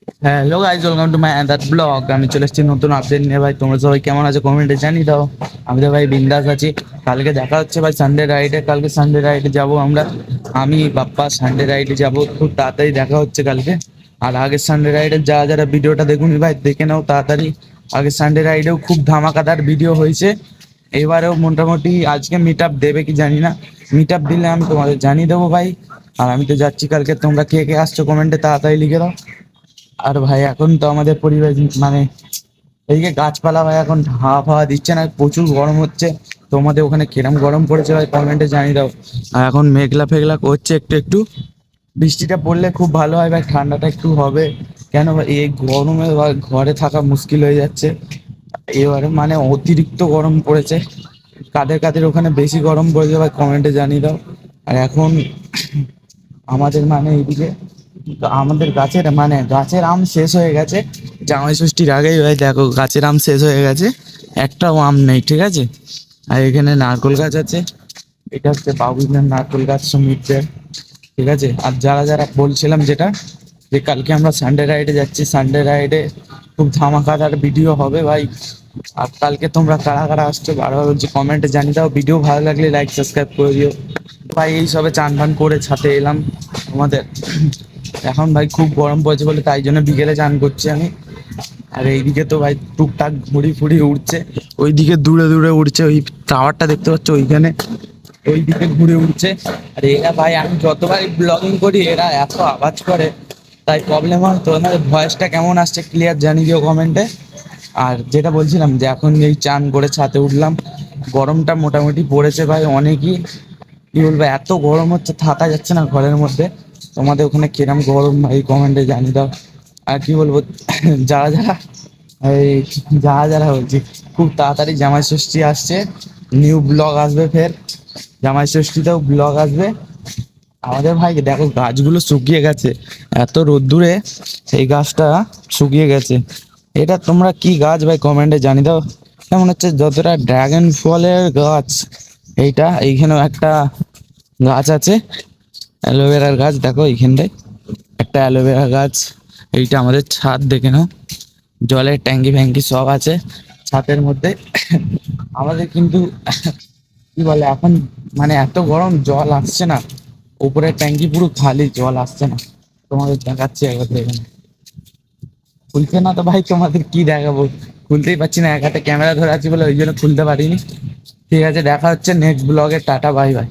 Hello guys, welcome to my other blog. আমি চলে এসেছি নতুন আপডেট নিয়ে। ভাই তোমরা সবাই কেমন আছো কমেন্টে জানিয়ে দাও। আমি তো ভাই বিন্দাস আছি। কালকে দেখা হচ্ছে ভাই সানডে রাইডে। কালকে সানডে রাইডে যাবো আমরা, আমি বাপ্পা সানডে রাইডে যাবো। খুব তাড়াতাড়ি দেখা হচ্ছে কালকে। আর আগের সানডে রাইডের যারা ভিডিওটা দেখুনি ভাই দেখে নাও তাড়াতাড়ি। আগের সানডে রাইডেও খুব ধামাকাদার ভিডিও হয়েছে। এবারেও মোটামুটি আজকে মিট আপ দেবে কি জানি না। মিট আপ দিলে আমি তোমাদের জানিয়ে দেবো ভাই। আর আমি তো যাচ্ছি কালকে। তোমরা কে কে আসছো কমেন্টে তাড়াতাড়ি লিখে দাও। আর ভাই এখন তো আমাদের পরিবেশ মানে এইদিকে গাছপালা ভাই এখন হাওয়া ফাওয়া দিচ্ছে না, প্রচুর গরম হচ্ছে। তোমাদের ওখানে কিরম গরম পড়েছে ভাই কমেন্টে জানিয়ে দাও। আর এখন মেঘলা ফেঘলা করছে একটু একটু। বৃষ্টিটা পড়লে খুব ভালো হয় ভাই, ঠান্ডাটা একটু হবে। কেন ভাই এই গরমে ভাই ঘরে থাকা মুশকিল হয়ে যাচ্ছে। এবারে মানে অতিরিক্ত গরম পড়েছে। কাদের কাদের ওখানে বেশি গরম পড়েছে ভাই কমেন্টে জানিয়ে দাও। আর এখন আমাদের মানে এইদিকে আমাদের গাছের আম শেষ হয়ে গেছে। জামাই ষষ্ঠীর আগেই ভাই দেখো গাছের আম শেষ হয়ে গেছে, একটাও আম নেই, ঠিক আছে। আর এখানে নারকোল গাছ আছে, এটা হচ্ছে বাবুজনের নারকোল গাছ সুমিতদের, ঠিক আছে। আর যারা যারা বলছিলাম যেটা, যে কালকে আমরা সানডে রাইডে যাচ্ছি, সানডে রাইডে খুব ধামাকাদার ভিডিও হবে ভাই। আর কালকে তোমরা কারা কারা আসছো বারবার বলছি কমেন্টে জানিয়ে দাও। ভিডিও ভালো লাগলে লাইক সাবস্ক্রাইব করে দিও ভাই। এই সবে চান ফান করে ছাদে এলাম আমাদের। এখন ভাই খুব গরম পড়েছে বলে তাই জন্য বিকেলে চান করছি আমি। আর এইদিকে তো ভাই টুকটাক ঘুড়ি ফুড়ি উড়ছে, ওইদিকে দূরে দূরে উড়ছে, ওই টাওয়ারটা দেখতে পাচ্ছ ওইখানে, ওইদিকে ঘুরে উঠছে। আর এরা ভাই আমি যতবারই ব্লগিং করি এরা এত আওয়াজ করে, তাই প্রবলেম হয়। তো ওনাদের ভয়েসটা কেমন আসছে ক্লিয়ার জানিয়ে দিও কমেন্টে। আর যেটা বলছিলাম যে এখন এই চান করে ছাদে উঠলাম, গরমটা মোটামুটি পড়েছে ভাই অনেকই। কি বলবো, এত গরম হচ্ছে থাকা যাচ্ছে না ঘরের মধ্যে। তোমাদের ওখানে কিরম গরম ভাই কমেন্টে জানিয়ে দাও। আর কি বলবো, যারা যারা এই যারা বলছি, খুব তাড়াতাড়ি জামাই ষষ্ঠী আসছে, নিউ ব্লগ আসবে ফের। জামাই ষষ্ঠীতেও ব্লগ আসবে আমাদের ভাই। দেখো গাছগুলো শুকিয়ে গেছে, এত রোদ্দুরে সেই গাছটা শুকিয়ে গেছে। এটা তোমরা কি গাছ ভাই কমেন্টে জানিয়ে দাও। কেমন হচ্ছে যতটা ড্রাগন ফলের গাছ। এইখানেও একটা গাছ আছে, অ্যালোভেরার গাছ। দেখো এইখানটায় একটা অ্যালোভেরা গাছ। এইটা আমাদের ছাদ দেখে নাও, জলের ট্যাঙ্কি ফ্যাঙ্কি সব আছে ছাদের মধ্যে। আমাদের কিন্তু কি বলে এখন মানে এত গরম জল আসছে না, উপরের ট্যাঙ্কি পুরো খালি, জল আসছে না। তোমাদের দেখাচ্ছি একবার দেখে নাও। খুলছে না তো ভাই, তোমাদের কি দেখাবো, খুলতেই পারছি না, এক হাতে ক্যামেরা ধরে আছি বলে ওই জন্য খুলতে পারিনি। ঠিক আছে, দেখা হচ্ছে নেক্সট ব্লগে, টাটা বাই বাই।